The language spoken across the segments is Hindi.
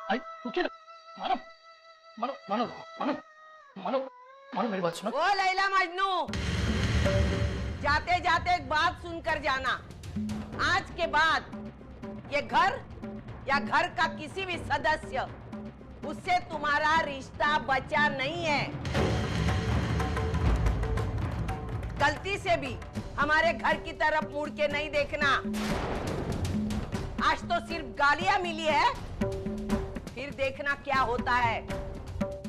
आई रुकिए ना। मानो मानो मानो मानो मानो मानो मेरी बात सुनो। ओ लैला मजनू, जाते जाते एक बात सुनकर जाना। आज के बाद ये घर या घर का किसी भी सदस्य, उससे तुम्हारा रिश्ता बचा नहीं है। गलती से भी हमारे घर की तरफ मुड़ के नहीं देखना। आज तो सिर्फ गालियां मिली है, फिर देखना क्या होता है।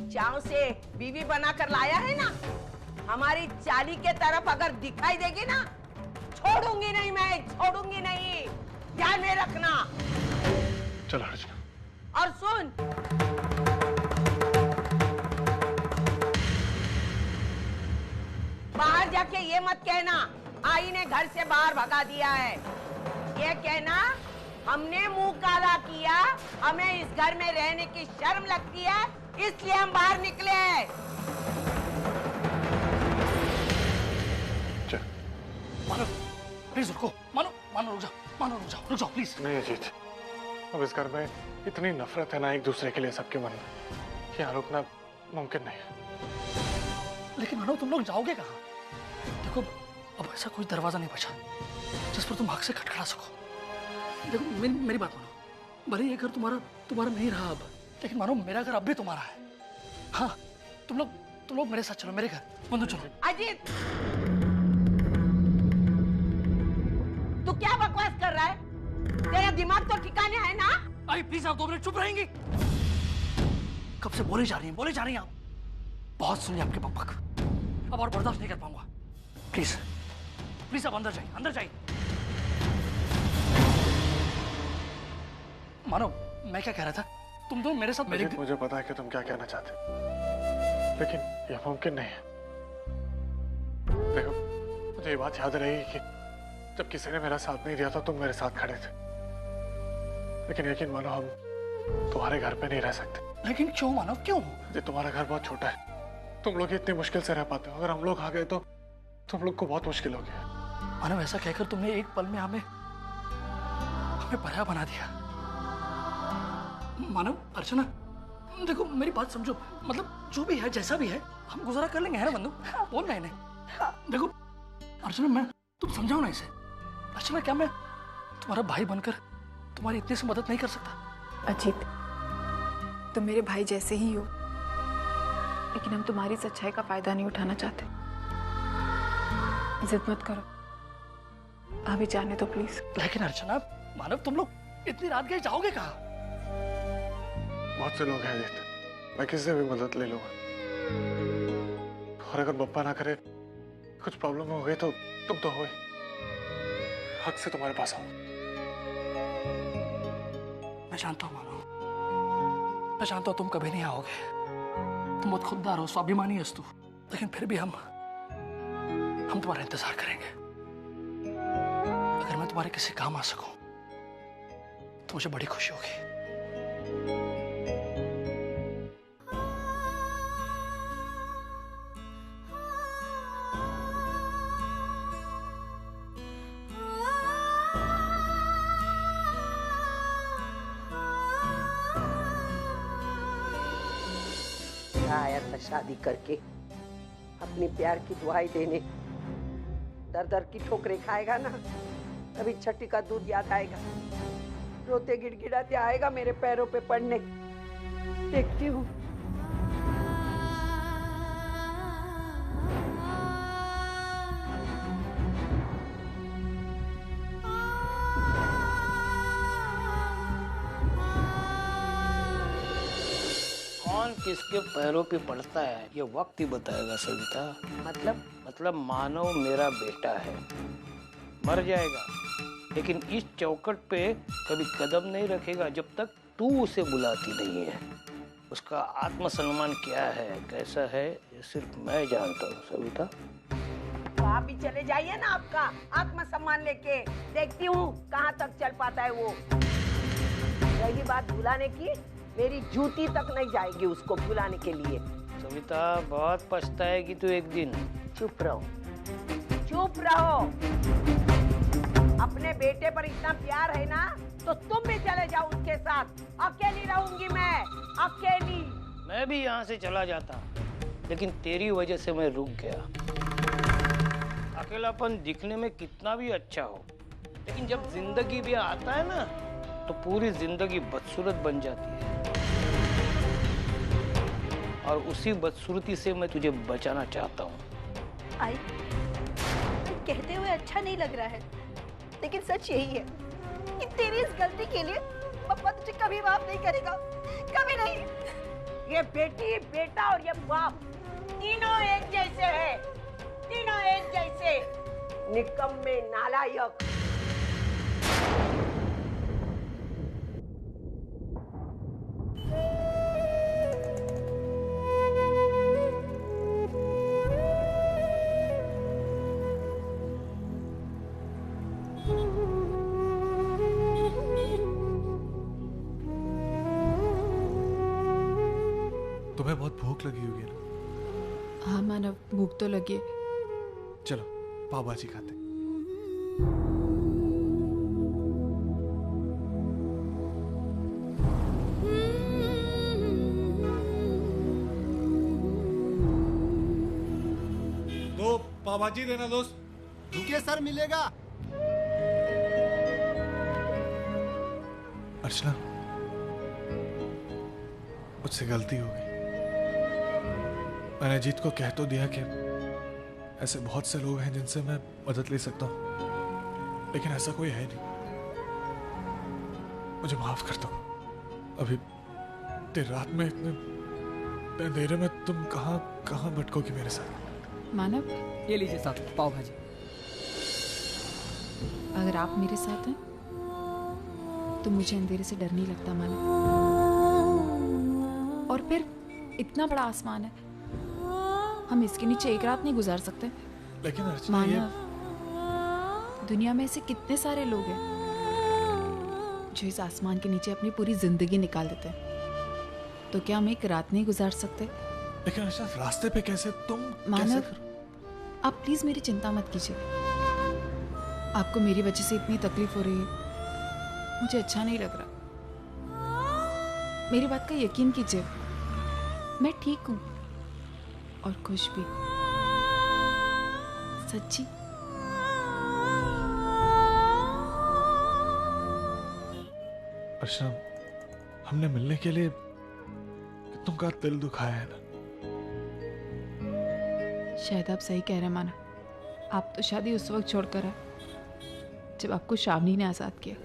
चाव से बीवी बनाकर लाया है ना, हमारी चाली के तरफ अगर दिखाई देगी ना, छोड़ूंगी नहीं, मैं छोड़ूंगी नहीं, ध्यान में रखना। चलो अर्चना। और सुन, बाहर जाके ये मत कहना आई ने घर से बाहर भगा दिया है। ये कहना हमने मुंह काला किया, हमें इस घर में रहने की शर्म लगती है, इसलिए हम बाहर निकले हैं। मानो प्लीज रुको। मानो मानो रुक जाओ। मानो रुक जाओ प्लीज। नहीं अजीत, अब इस घर में इतनी नफरत है ना एक दूसरे के लिए सबके मन में, यहाँ रुकना मुमकिन नहीं है। लेकिन मानो तुम लोग जाओगे कहाँ? देखो अब ऐसा कोई दरवाजा नहीं बचा जिस पर तुम हक से खटखटा सको। देखो मेरी बात मानो, भले ये घर तुम्हारा नहीं रहा अब, लेकिन मानो मेरा घर अब भी तुम्हारा है। हाँ तुम लोग मेरे साथ चलो, मेरे घर बंधु चलो। अजीत, तू क्या बकवास कर रहा है? तेरा दिमाग तो ठिकाने है ना? आई प्लीज आप 2 मिनट चुप रहेंगी? कब से बोले जा रही हैं आप। बहुत सुनिए आपके बकबक, अब और बर्दाश्त नहीं कर पाऊंगा। प्लीज आप अंदर जाइए। मानो मैं क्या कह रहा था, तुम दोनों मेरे साथ मेरे। मुझे पता है कि तुम क्या कहना चाहते हो, लेकिन यह मुमकिन नहीं है। देखो मुझे ये बात याद रहेगी कि जब किसी ने मेरा साथ नहीं दिया था तुम मेरे साथ खड़े थे, लेकिन यकीन मानो हम तुम्हारे घर पे नहीं रह सकते। लेकिन क्यों मानो, क्यों? ये तुम्हारा घर बहुत छोटा है, तुम लोग इतनी मुश्किल से रह पाते हो। अगर हम लोग आ गए तो तुम लोग को बहुत मुश्किल होगी। मानो ऐसा कहकर तुमने एक पल में हमें पराया बना दिया। मानव, अर्चना देखो मेरी बात समझो, मतलब जो भी है जैसा भी है हम गुजारा कर लेंगे, है ना बंधु? बोल रहे नहीं। देखो अर्चना, मैं तुम समझाओ ना इसे। अर्चना क्या मैं तुम्हारा भाई बनकर तुम्हारी इतनी सी मदद नहीं कर सकता? अजीत, तुम मेरे भाई जैसे ही हो, लेकिन हम तुम्हारी सच्चाई का फायदा नहीं उठाना चाहते। जिद मत करो, अभी जाने दो प्लीज। लेकिन अर्चना, मानव तुम लोग इतनी रात गए जाओगे कहाँ? बहुत से लोग हैं अजीत, मैं किसी से भी मदद ले लूंगा। और अगर पप्पा ना करे, कुछ प्रॉब्लम हो गई तो तुम तो हो ही, हक से तुम्हारे पास आऊं। मैं जानता हूँ मानो, मैं जानता हूँ तुम कभी नहीं आओगे, तुम बहुत खुददार हो, स्वाभिमानी हो तू, लेकिन फिर भी हम तुम्हारा इंतजार करेंगे। अगर मैं तुम्हारे किसी काम आ सकूं तो मुझे बड़ी खुशी होगी। आया था शादी करके अपनी प्यार की दुआई देने, दर दर की ठोकरें खाएगा ना, तभी छठी का दूध याद आएगा, रोते गिड़गिड़ाते आएगा मेरे पैरों पे पड़ने। देखती हूँ। कौन किसके पैरों पे पड़ता है ये वक्त ही बताएगा सविता। मतलब मानव मेरा बेटा है, मर जाएगा लेकिन इस चौखट पे कभी कदम नहीं रखेगा जब तक तू उसे बुलाती नहीं है। उसका आत्मसम्मान क्या है, कैसा है, ये सिर्फ मैं जानता हूँ सविता। तो आप भी चले जाइए ना, आपका आत्मसम्मान लेके। देखती हूँ कहाँ तक चल पाता है वो। रही बात भुलाने की, मेरी जूती तक नहीं जाएगी उसको भुलाने के लिए। सविता बहुत पछताएगी तू एक दिन। चुप रहो, चुप रहो। अपने बेटे पर इतना प्यार है ना, तो तुम भी चले जाओ उसके साथ। अकेली रहूंगी मैं, अकेली। मैं भी यहाँ से चला जाता, लेकिन तेरी वजह से मैं रुक गया। अकेलापन दिखने में कितना भी अच्छा हो, लेकिन जब जिंदगी भी आता है ना, तो पूरी जिंदगी बदसूरत बन जाती है। और उसी बदसूरती से मैं तुझे बचाना चाहता हूँ। आई, कहते हुए अच्छा नहीं लग रहा है, लेकिन सच यही है कि तेरी इस गलती के लिए पापा तुझे कभी माफ नहीं करेगा, कभी नहीं। ये बेटी, बेटा और ये बाप तीनों एक जैसे हैं, तीनों एक जैसे निकम्मे, नालायक। तुम्हें बहुत भूख लगी होगी ना? हाँ मानव, भूख तो लगी है। चलो पाव भाजी खाते। दो पाव भाजी देना दोस्त। रुकिए सर, मिलेगा। अर्चना, मुझसे गलती हो गई। मैंने जीत को कह तो दिया कि ऐसे बहुत से लोग हैं जिनसे मैं मदद ले सकता हूं, लेकिन ऐसा कोई है नहीं। मुझे माफ कर दो। अभी देर रात में इतने अंधेरे में तुम कहाँ भटकोगी मेरे साथ? मानव, ये लीजिए साथ पाव भाजी। अगर आप मेरे साथ हैं तो मुझे अंधेरे से डर नहीं लगता मानव। और फिर इतना बड़ा आसमान है, हम इसके नीचे एक रात नहीं गुजार सकते। लेकिन अर्चना, ये मानव, दुनिया में ऐसे कितने सारे लोग हैं जो इस आसमान के नीचे अपनी पूरी जिंदगी निकाल देते हैं। तो क्या हम एक रात नहीं गुजार सकते? लेकिन अर्चना, रास्ते पे कैसे तुम मानव, कैसे आप प्लीज मेरी चिंता मत कीजिए। आपको मेरी वजह से इतनी तकलीफ हो रही है, मुझे अच्छा नहीं लग रहा। मेरी बात का यकीन कीजिए, मैं ठीक हूं और खुश भी, सच्ची। अर्चना, हमने मिलने के लिए तुमका दिल दुखाया है ना? शायद आप सही कह रहे हैं माना। आप तो शादी उस वक्त छोड़कर आए जब आपको शावनी ने आजाद किया,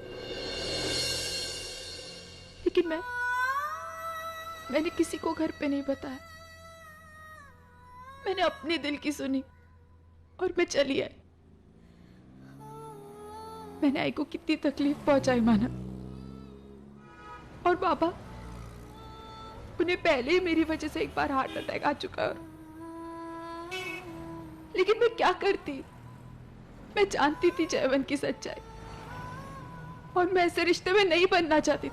लेकिन मैंने किसी को घर पे नहीं बताया। मैंने अपने दिल की सुनी और मैं चली आई। मैंने आई को कितनी तकलीफ पहुंचाई माना। और बाबा, उन्हें पहले ही मेरी वजह से एक बार हार्ट अटैक आ चुका है। लेकिन मैं क्या करती? मैं जानती थी जयवंत की सच्चाई और मैं ऐसे रिश्ते में नहीं बनना चाहती थी।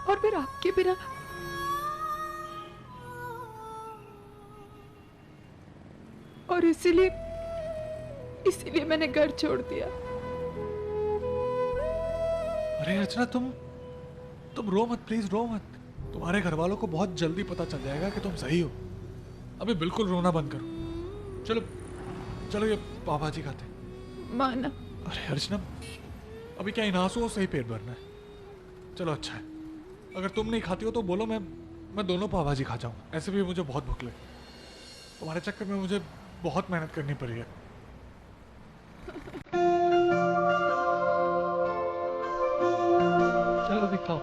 और फिर आपके बिना और इसीलिए मैंने घर छोड़ दिया। अरे अर्चना, तुम रो मत, प्लीज रो मत। तुम्हारे घर वालों को बहुत जल्दी पता चल जाएगा कि तुम सही हो। अभी बिल्कुल रोना बंद करो। चलो चलो, ये पाव भाजी खाते। माना, अरे अर्चना, अभी क्या इन आंसुओं से ही पेट भरना है? चलो अच्छा है, अगर तुम नहीं खाती हो तो बोलो, मैं दोनों पाव भाजी खा जाऊँ। ऐसे भी मुझे बहुत भूख लगी। तुम्हारे चक्कर में मुझे बहुत मेहनत करनी पड़ी है। चलो दिखाओ।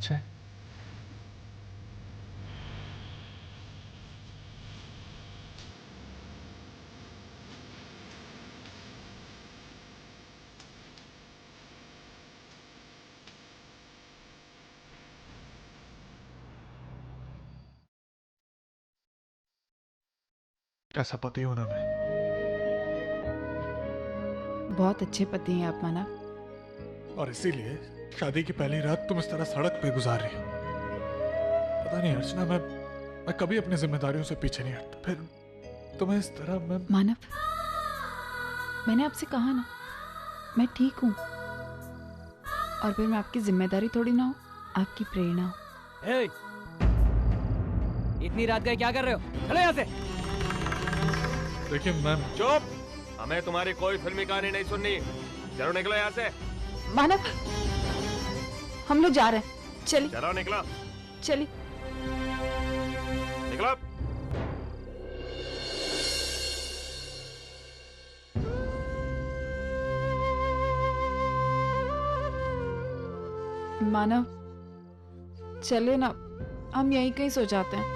सच है? कैसा पति हूं ना मैं? बहुत अच्छे पति हैं आप मानव। और इसीलिए शादी की पहली रात तुम इस तरह सड़क पे गुजार रही हो। पता नहीं अर्चना, मैं कभी अपनी जिम्मेदारियों से पीछे नहीं हटता, फिर तुम्हें इस तरह मैं... मानव, मैंने आपसे कहा ना, मैं ठीक हूँ। और फिर मैं आपकी जिम्मेदारी थोड़ी ना हूँ, आपकी प्रेरणा हूँ। हे, इतनी रात गए क्या कर रहे हो? चलो यहाँ से। देखिए मैम। चुप! हमें तुम्हारी कोई फिल्मी कहानी नहीं सुननी। चलो निकलो यहाँ से। मानव, हम लोग जा रहे हैं, चलिए। चलो निकलो। चलिए। निकलो। मानव, चले ना, हम यहीं कहीं सो जाते हैं।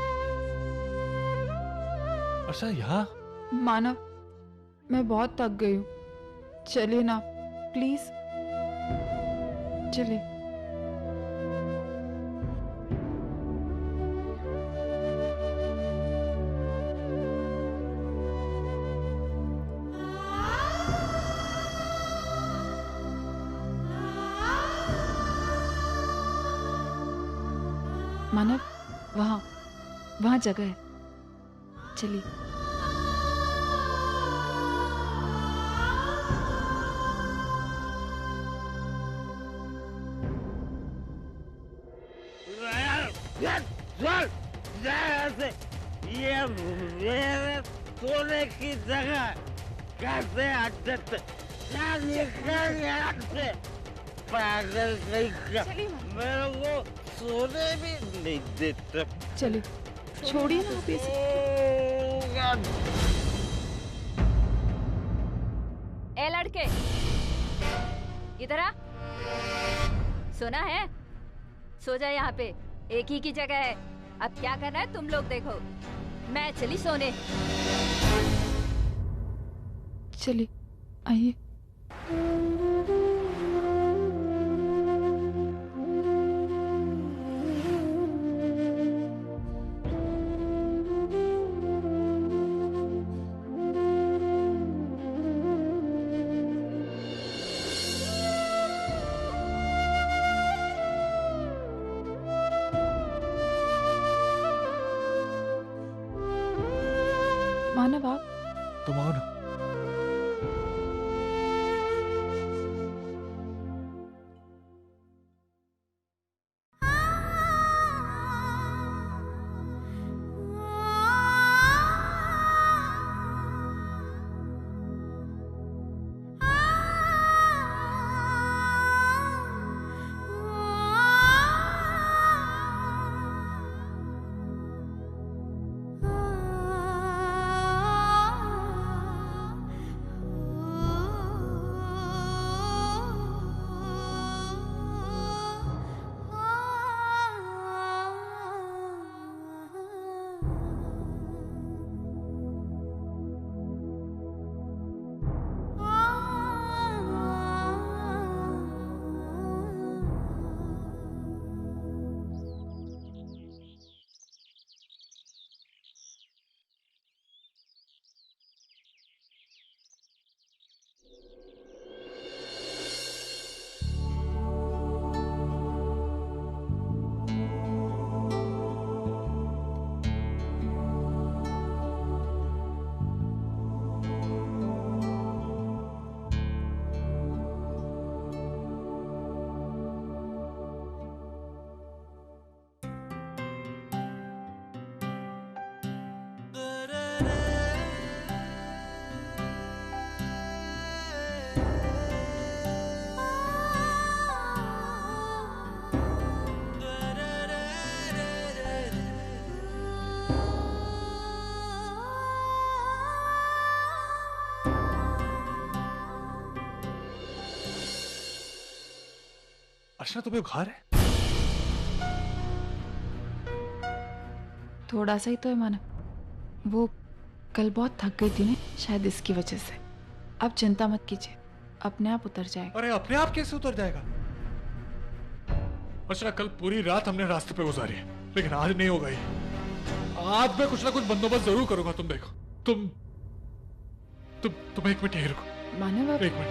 अच्छा यहाँ? मानव, मैं बहुत थक गई हूँ, चलिए ना प्लीज, चलिए। मानव, वहां जगह है, चलिए। ये मेरे सोने की जगह कैसे अड्डे पागल कहीं का, मेरे को सोने भी नहीं देते। चलिए, छोड़िए ना आप इसे। ए लड़के, इधर आ। सुना है? सो जा यहाँ पे, एक ही की जगह है। अब क्या करना है तुम लोग देखो, मैं चली सोने। चलिए, आइए। मानव, आप तुम आओ ना। अर्चना, तुम्हें बुखार है? थोड़ा सा ही तो है मानव। वो कल बहुत थक गई थी ना, शायद इसकी वजह से। अब चिंता मत कीजिए, अपने आप उतर जाएगा। अरे अपने आप कैसे उतर जाएगा? अर्चना, कल पूरी रात हमने रास्ते पे गुजारी है, लेकिन आज नहीं होगा ये। आज मैं कुछ ना कुछ बंदोबस्त जरूर करूंगा, तुम देखो। तुम एक मिनट यहीं रुको। मानव आप... एक मिनट।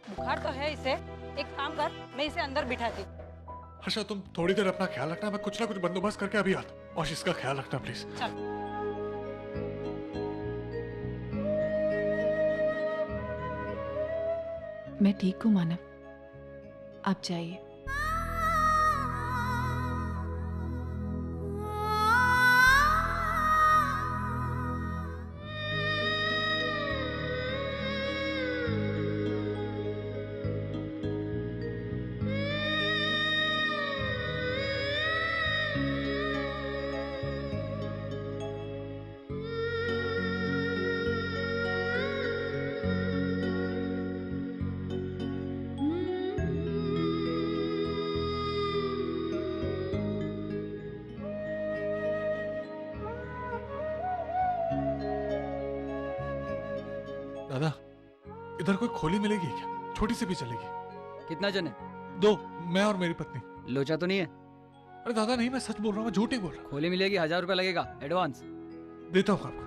बुखार तो है इसे, एक काम कर, मैं इसे अंदर बिठाती। हर्षा, तुम थोड़ी देर अपना ख्याल रखना, मैं कुछ ना कुछ बंदोबस्त करके अभी आता हूँ। और इसका ख्याल रखना प्लीज। चल। मैं ठीक हूँ मानव, आप जाइए। दादा, इधर कोई खोली मिलेगी क्या? छोटी सी भी चलेगी। कितना जन है? 2, मैं और मेरी पत्नी। लोचा तो नहीं है? अरे दादा नहीं, मैं सच बोल रहा हूँ, मैं झूठ नहीं बोल रहा। खोली मिलेगी, 1000 रुपया लगेगा एडवांस। देता हूँ आपको,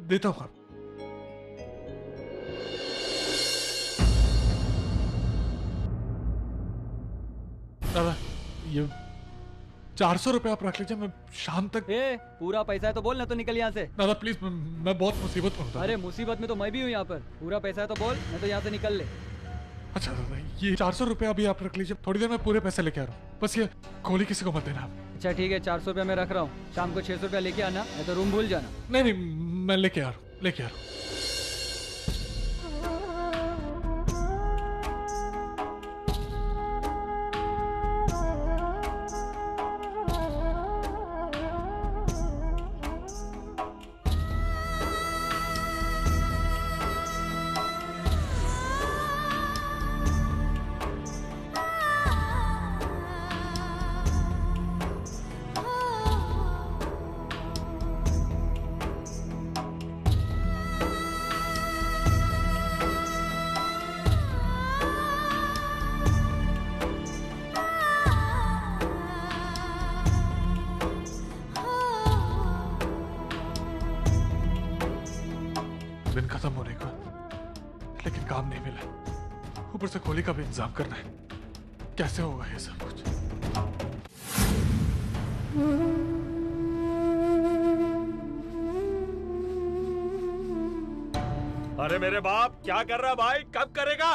देता हूँ आपको। दादा ये 400 रुपए आप रख लीजिए, मैं शाम तक। पूरा पैसा है तो बोल, ना तो निकल यहाँ से। दादा प्लीज, मैं बहुत मुसीबत में हूँ। अरे मुसीबत में तो मैं भी हूँ यहाँ पर। पूरा पैसा है तो बोल, नहीं तो यहाँ से निकल ले। अच्छा दादा, ये 400 रुपए अभी आप रख लीजिए, थोड़ी देर में पूरे पैसे लेके आ रहा हूँ। बस ये खोली किसी को मत देना। अच्छा ठीक है, 400 रुपया मैं रख रहा हूँ। शाम को 600 रुपया लेके आना, नहीं तो रूम भूल जाना। नहीं नहीं, मैं लेके आ रहा हूँ, लेके आ रहा हूँ। दिन खत्म होने का, लेकिन काम नहीं मिला। ऊपर से खोली का भी इंतजाम करना है। कैसे होगा ये सब कुछ? अरे मेरे बाप, क्या कर रहा भाई? कब करेगा?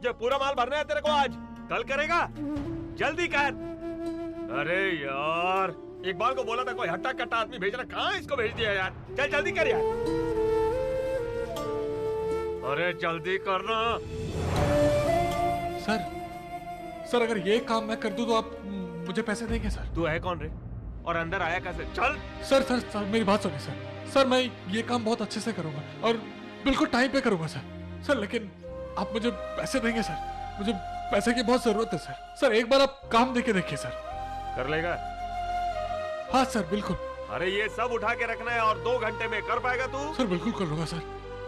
ये पूरा माल भरना है तेरे को आज, कल करेगा? जल्दी कर। अरे यार, इकबाल को बोला था कोई हट्टा कट्टा आदमी भेजना, कहाँ इसको भेज दिया यार? चल जल्दी कर यार। अरे जल्दी करना। सर अगर ये काम मैं कर दूं तो आप मुझे पैसे देंगे सर? तू है कौन रे? और अंदर आया कैसे? चल। सर मेरी बात सुनिए सर, मैं ये काम बहुत अच्छे से करूंगा और बिल्कुल टाइम पे करूंगा सर। लेकिन आप मुझे पैसे देंगे सर? मुझे पैसे की बहुत जरूरत है सर। एक बार आप काम देके देखिए सर। कर लेगा? हाँ सर बिल्कुल। अरे ये सब उठा के रखना है और 2 घंटे में कर पाएगा तू? सर बिल्कुल कर लूंगा सर,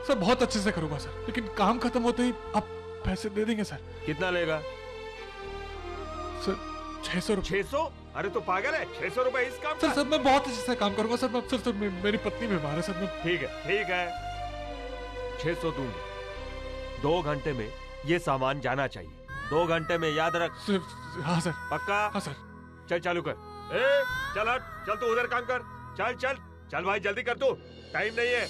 बहुत अच्छे से करूंगा सर। लेकिन काम खत्म होते ही आप पैसे दे देंगे सर? कितना लेगा सर? 600 रुपए। 600? अरे तो पागल है, 600 रुपए इस काम का? सर मैं बहुत अच्छे से काम करूंगा सर। सर मेरी पत्नी बीमार है सर। ठीक है 600 दूंगा। 2 घंटे में ये सामान जाना चाहिए। 2 घंटे में, याद रख। हाँ सर। पक्का? हाँ सर। चल चालू कर। चल हट, चल तू उधर काम कर। चल भाई जल्दी कर तू, टाइम नहीं है।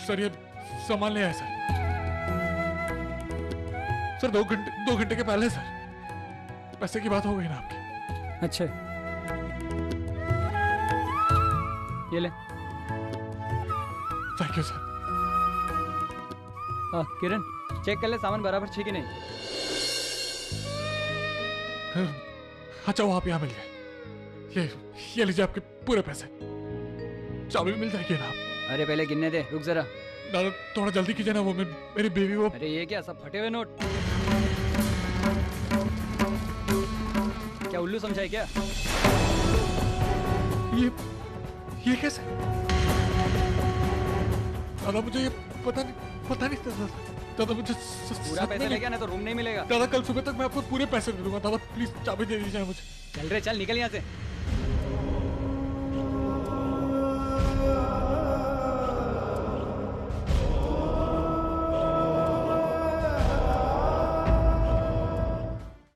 सर ये सामान ले आए सर। सर 2 घंटे के पहले सर। पैसे की बात हो गई ना आपकी। अच्छा ये ले। Thank you sir. Kiran check कर ले सामान बराबर है कि नहीं। अच्छा वो आप यहाँ मिल गए। ये लीजिए आपके पूरे पैसे। चाबी भी मिल जाएगी ना। अरे पहले गिनने दे, रुक जरा। दादा थोड़ा जल्दी कीजिए ना, वो मेरी बेबी वो। अरे ये क्या सब फटे हुए नोट? क्या उल्लू समझाए क्या? ये कैसे? दादा मुझे ये पता नहीं दादा मुझे पूरा पैसा लेगा ना तो रूम नहीं मिलेगा। दादा कल सुबह तक मैं आपको पूरे पैसे दे दूंगा। दादा प्लीज चाबी दे दीजिए मुझे। चल रे चल, निकल यहाँ से।